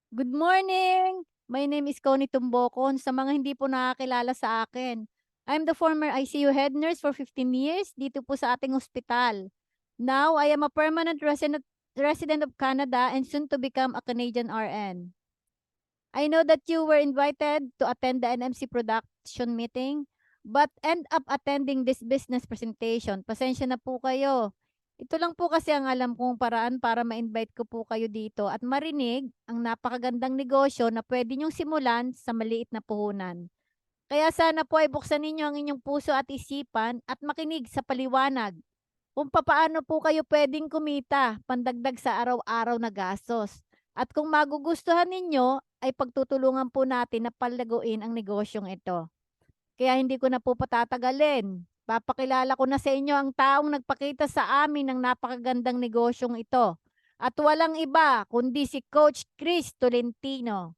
Good morning! My name is Connie Tumbocon. Sa mga hindi po nakakilala sa akin, I'm the former ICU head nurse for 15 years dito po sa ating ospital. Now, I am a permanent resident of Canada and soon to become a Canadian RN. I know that you were invited to attend the NMC production meeting, but end up attending this business presentation. Pasensya na po kayo. Ito lang po kasi ang alam kong paraan para ma-invite ko po kayo dito at marinig ang napakagandang negosyo na pwede niyong simulan sa maliit na puhunan. Kaya sana po ay buksan ninyo ang inyong puso at isipan at makinig sa paliwanag kung papaano po kayo pwedeng kumita, pandagdag sa araw-araw na gastos. At kung magugustuhan ninyo, ay pagtutulungan po natin na palaguin ang negosyong ito. Kaya hindi ko na po patatagalin. Papakilala ko na sa inyo ang taong nagpakita sa amin ng napakagandang negosyong ito. At walang iba kundi si Coach Chris Tolentino.